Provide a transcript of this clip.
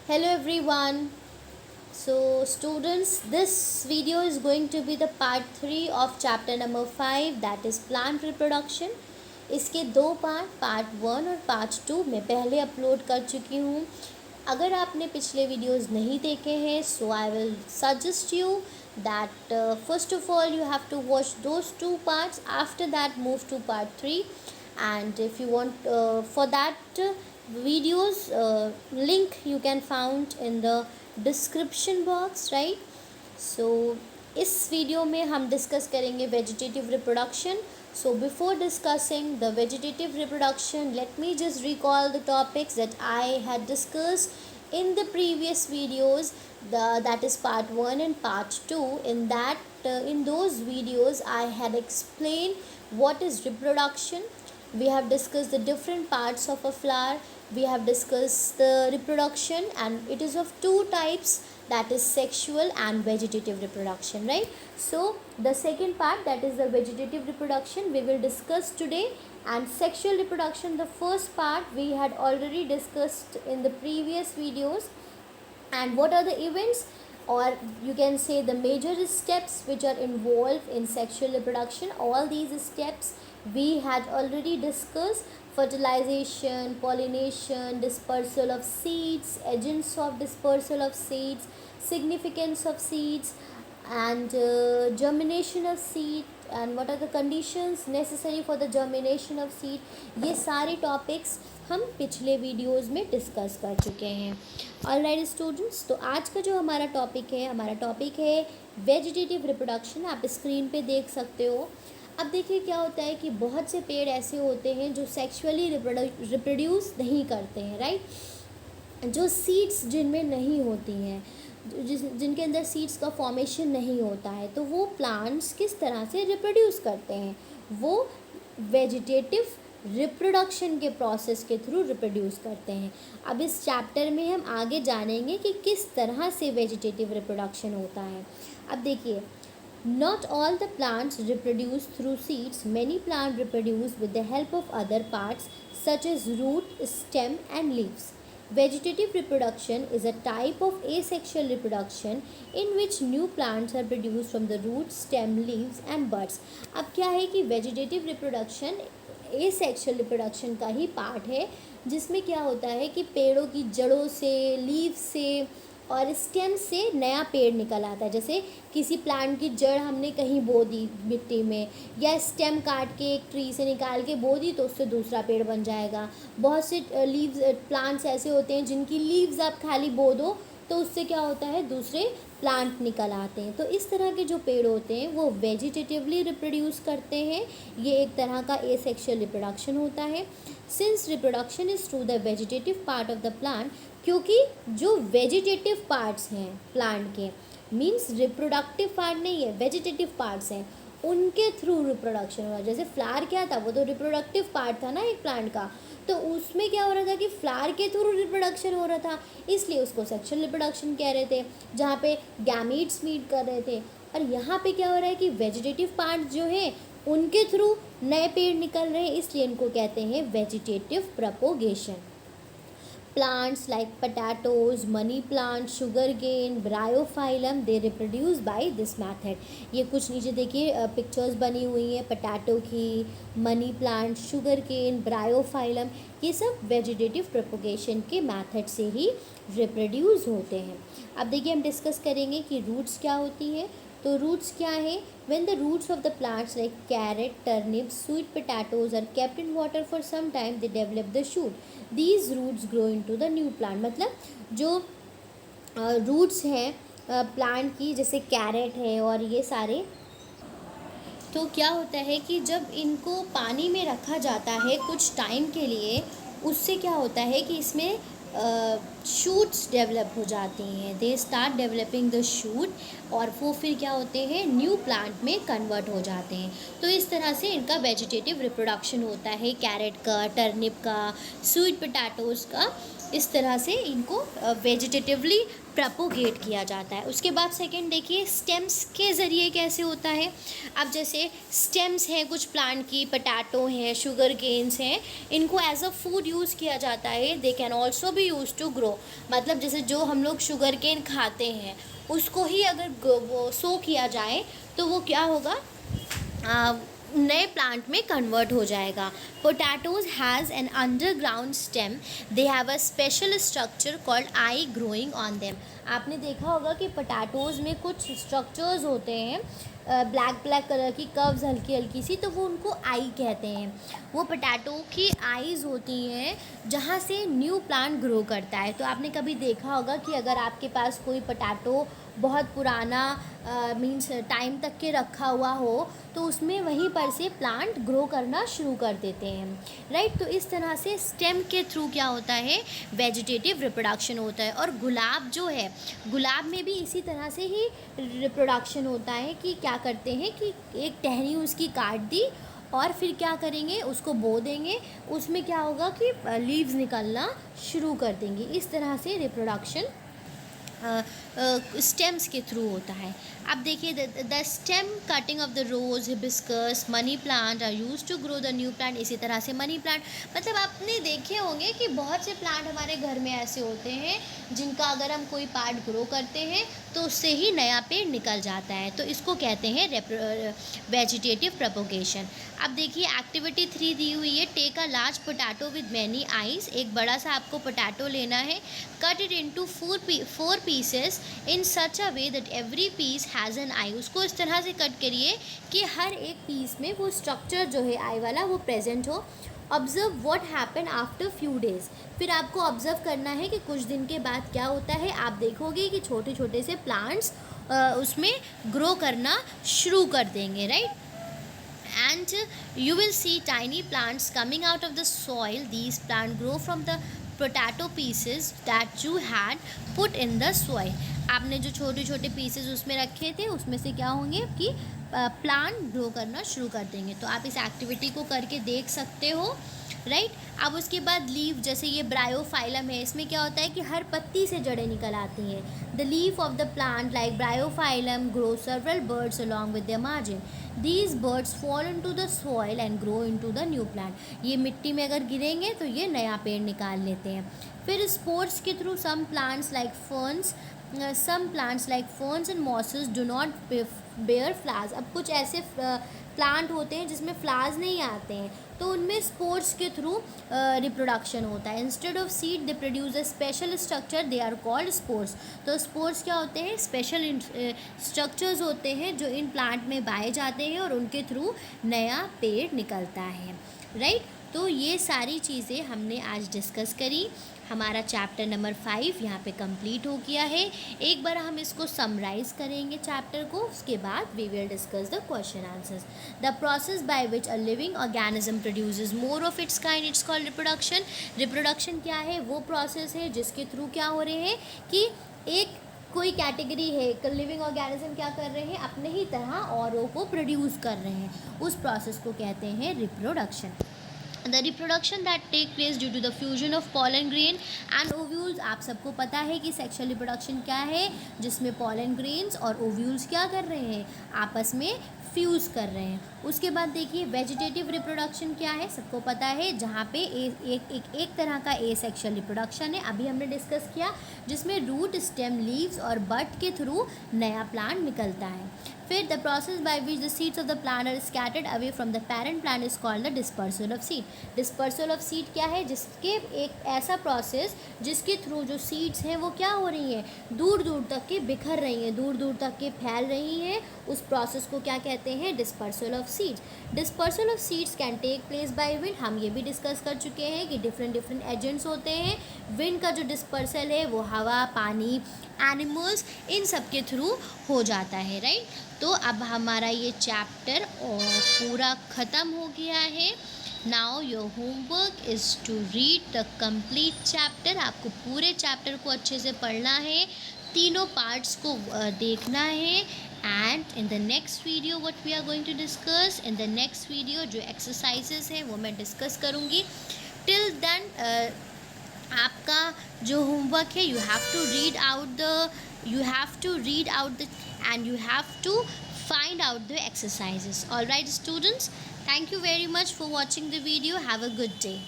Hello everyone. So students, this video is going to be the part 3 of chapter number 5, that is plant reproduction. इसके दो part 1 और part 2 मैं पहले upload कर चुकी हूँ. अगर आपने पिछले वीडियोस नहीं देखे हैं, so I will suggest you that first of all you have to watch those two parts. After that move to part 3, and if you want for that videos link you can found in the description box, right? So इस video में हम discuss करेंगे vegetative reproduction. So before discussing the vegetative reproduction, let me just recall the topics that I had discussed in the previous videos, that is part 1 and part 2. In those videos I had explained what is reproduction. We have discussed the different parts of a flower. We have discussed the reproduction, and it is of two types, that is sexual and vegetative reproduction, right? So the second part, that is the vegetative reproduction, we will discuss today. And sexual reproduction, the first part we had already discussed in the previous videos. And what are the events, or you can say the major steps which are involved in sexual reproduction? All these steps we had already discussed: fertilization, pollination, dispersal of seeds, agents of dispersal of seeds, significance of seeds, and germination of seed, and what are the conditions necessary for the germination of seed. ये सारे topics हम पिछले videos में discuss कर चुके हैं. Alright students, तो आज का जो हमारा टॉपिक है वेजिटेटिव रिप्रोडक्शन. आप स्क्रीन पे देख सकते हो. अब देखिए क्या होता है कि बहुत से पेड़ ऐसे होते हैं जो सेक्सुअली रिप्रोड्यूस नहीं करते हैं, राइट? जो सीड्स जिनमें नहीं होती हैं, जिनके अंदर सीड्स का फॉर्मेशन नहीं होता है, तो वो प्लांट्स किस तरह से रिप्रोड्यूस करते हैं? वो वेजिटेटिव रिप्रोडक्शन के प्रोसेस के थ्रू रिप्रोड्यूस करते हैं. अब इस चैप्टर में हम आगे जानेंगे कि किस तरह से वेजिटेटिव रिप्रोडक्शन होता है. अब देखिए, not all the plants reproduce through seeds. Many plants reproduce with the help of other parts such as root, stem and leaves. Vegetative reproduction is a type of asexual reproduction in which new plants are produced from the root, stem, leaves and buds. अब क्या है कि vegetative reproduction asexual reproduction का ही part है, जिसमें क्या होता है कि पेड़ों की जड़ों से, लीव से और स्टेम से नया पेड़ निकल आता है. जैसे किसी प्लांट की जड़ हमने कहीं बो दी मिट्टी में, या स्टेम काट के एक ट्री से निकाल के बो दी, तो उससे दूसरा पेड़ बन जाएगा. बहुत से लीव्स प्लांट्स ऐसे होते हैं जिनकी लीव्स आप खाली बो दो तो उससे क्या होता है, दूसरे प्लांट निकल आते हैं. तो इस तरह के जो पेड़ होते हैं वो वेजिटेटिवली रिप्रोड्यूस करते हैं. ये एक तरह का एसेक्सुअल रिप्रोडक्शन होता है. Since reproduction is through the vegetative part of the plant, क्योंकि जो वेजिटेटिव पार्ट्स हैं प्लांट के, मीन्स रिप्रोडक्टिव पार्ट नहीं है, वेजिटेटिव पार्ट्स हैं, उनके थ्रू रिप्रोडक्शन हो रहा है. जैसे फ्लावर क्या था, वो तो रिप्रोडक्टिव पार्ट था ना एक प्लांट का, तो उसमें क्या हो रहा था कि फ्लावर के थ्रू रिप्रोडक्शन हो रहा था, इसलिए उसको सेक्सुअल रिप्रोडक्शन कह रहे थे, जहाँ पे गैमीट्स मीट कर रहे थे. और यहाँ पे क्या हो रहा है कि वेजिटेटिव पार्ट जो है उनके थ्रू नए पेड़ निकल रहे हैं, इसलिए इनको कहते हैं vegetative propagation. Plants like potatoes, money plant, sugarcane, bryophyllum, they reproduce by this method. ये कुछ नीचे देखिए पिक्चर्स बनी हुई हैं पोटैटो की, मनी प्लांट, शुगरकेन, ब्रायोफाइलम, ये सब वेजिटेटिव प्रोपोगेशन के मेथड से ही रिप्रोड्यूस होते हैं. अब देखिए हम डिस्कस करेंगे कि रूट्स क्या होती हैं. तो रूट्स क्या है? When the roots of the plants like carrot, turnip, sweet potatoes are kept in water for some time, they develop the shoot. These roots grow into the new plant. मतलब जो roots हैं plant की, जैसे carat है और ये सारे, तो क्या होता है कि जब इनको पानी में रखा जाता है कुछ टाइम के लिए, उससे क्या होता है कि इसमें शूट्स डेवलप हो जाती हैं. They start developing the shoot, और वो फिर क्या होते हैं, न्यू प्लांट में कन्वर्ट हो जाते हैं. तो इस तरह से इनका वेजिटेटिव रिप्रोडक्शन होता है, कैरेट का, टर्निप का, स्वीट पोटैटोज़ का. इस तरह से इनको वेजिटेटिवली प्रपोगेट किया जाता है। उसके बाद सेकंड देखिए स्टेम्स के ज़रिए कैसे होता है। अब जैसे स्टेम्स हैं कुछ प्लांट की, पटाटो हैं, शुगर केन्स हैं, इनको एज अ फूड यूज़ किया जाता है। दे कैन ऑल्सो भी यूज टू ग्रो, मतलब जैसे जो हम लोग शुगर केन खाते हैं उसको ही अगर वो सो किया जाए तो वो क्या होगा, नए प्लांट में कन्वर्ट हो जाएगा। Potatoes has an underground stem, they have a special structure called I growing on them. आपने देखा होगा कि पोटैटोज़ में कुछ स्ट्रक्चर्स होते हैं, ब्लैक ब्लैक कलर की कर्व्स हल्की हल्की सी, तो वो उनको आई कहते हैं। वो पोटैटो की आईज़ होती हैं जहाँ से न्यू प्लांट ग्रो करता है। तो आपने कभी देखा होगा कि अगर आपके पास कोई पोटैटो बहुत पुराना मीन्स टाइम तक के रखा हुआ हो तो उसमें वहीं पर से प्लांट ग्रो करना शुरू कर देते हैं, राइट। तो इस तरह से स्टेम के थ्रू क्या होता है, वेजिटेटिव रिप्रोडक्शन होता है। और गुलाब जो है, गुलाब में भी इसी तरह से ही रिप्रोडक्शन होता है कि क्या करते हैं कि एक टहनी उसकी काट दी और फिर क्या करेंगे, उसको बो देंगे, उसमें क्या होगा कि लीव्स निकलना शुरू कर देंगे। इस तरह से रिप्रोडक्शन स्टेम्स के थ्रू होता है। अब देखिए the stem cutting of the rose, hibiscus, money plant are use to grow the new plant. इसी तरह से मनी प्लांट, मतलब आपने देखे होंगे कि बहुत से प्लांट हमारे घर में ऐसे होते हैं जिनका अगर हम कोई पार्ट ग्रो करते हैं तो उससे ही नया पेड़ निकल जाता है। तो इसको कहते हैं वेजिटेटिव प्रोपोगेशन। अब देखिए एक्टिविटी 3 दी हुई है, take a large potato with many eyes. एक बड़ा सा आपको पोटैटो लेना है, cut it into 4 pieces in such a way that every piece has an eye. उसको इस तरह से कट करिए कि हर एक पीस में वो स्ट्रक्चर जो है आई वाला वो प्रेजेंट हो। Observe what happen after few days. फिर आपको ऑब्जर्व करना है कि कुछ दिन के बाद क्या होता है। आप देखोगे कि छोटे छोटे से प्लांट्स उसमें ग्रो करना शुरू कर देंगे, right. And you will see tiny plants coming out of the soil. These plants grow from the potato pieces that you had put in the soil. आपने जो छोटे छोटे पीसेस उसमें रखे थे उसमें से क्या होंगे कि प्लांट ग्रो करना शुरू कर देंगे। तो आप इस एक्टिविटी को करके देख सकते हो, राइट। अब उसके बाद लीव, जैसे ये ब्रायोफाइलम है, इसमें क्या होता है कि हर पत्ती से जड़ें निकल आती हैं। The leaf of the plant like Bryophyllum grow several birds along with their margin. These birds fall into the soil and grow into the new plant. ये मिट्टी में अगर गिरेंगे तो ये नया पेड़ निकाल लेते हैं। फिर स्पोर्ट्स के through some plants like ferns and mosses do not bear flowers। अब कुछ ऐसे प्लांट होते हैं जिसमें फ्लावर्स नहीं आते हैं तो उनमें स्पोर्स के थ्रू रिप्रोडक्शन होता है। Instead of seed they produce a special structure, they are called spores. तो स्पोर्स क्या होते हैं, स्पेशल स्ट्रक्चर्स होते हैं जो इन प्लांट में पाए जाते हैं और उनके थ्रू नया पेड़ निकलता है, राइट। तो ये सारी चीज़ें हमने आज डिस्कस करी। हमारा चैप्टर नंबर 5 यहाँ पे कंप्लीट हो गया है। एक बार हम इसको समराइज़ करेंगे चैप्टर को, उसके बाद we will discuss the question answers. The process by which a living organism produces more of its kind, it's called reproduction. Reproduction क्या है, वो प्रोसेस है जिसके थ्रू क्या हो रहे हैं कि एक कोई कैटेगरी है, एक लिविंग ऑर्गेनिज्म क्या कर रहे हैं, अपने ही तरह औरों को प्रोड्यूस कर रहे हैं। उस प्रोसेस को कहते हैं reproduction. The reproduction that take place due to the fusion of pollen grain and ovules. आप सबको पता है कि सेक्शुअल रिप्रोडक्शन क्या है, जिसमें पॉलन ग्रेन्स और ओव्यूल्स क्या कर रहे हैं, आपस में फ्यूज़ कर रहे हैं। उसके बाद देखिए वेजिटेटिव रिप्रोडक्शन क्या है, सबको पता है, जहाँ पे एक तरह का ए सेक्शुअल रिप्रोडक्शन है, अभी हमने डिस्कस किया, जिसमें रूट, स्टेम, लीव्स और बड के थ्रू नया प्लांट निकलता है। फिर the process by which the seeds of the plant are scattered away from the parent plant is called the dispersal of seed. Dispersal of seed क्या है, जिसके एक ऐसा प्रोसेस जिसके थ्रू जो सीड्स हैं वो क्या हो रही हैं, दूर दूर तक के बिखर रही हैं, दूर दूर तक के फैल रही हैं। उस प्रोसेस को क्या कहते हैं, dispersal of seeds. Dispersal of seeds can take place by wind. हम ये भी डिस्कस कर चुके हैं कि डिफरेंट डिफरेंट एजेंट्स होते हैं। विंड का जो डिस्पर्सल है वो हवा, पानी, एनिमल्स, इन सब के थ्रू हो जाता है, राइट। तो अब हमारा ये चैप्टर पूरा ख़त्म हो गया है। Now your homework is to read the complete chapter. आपको पूरे चैप्टर को अच्छे से पढ़ना है, तीनों पार्ट्स को देखना है। And in the next video what we are going to discuss, in the next video जो एक्सरसाइजेस हैं वो मैं डिस्कस करूँगी। टिल देन आपका जो होमवर्क है, you have to read out the and you have to find out the exercises. All right, students, thank you very much for watching the video. Have a good day.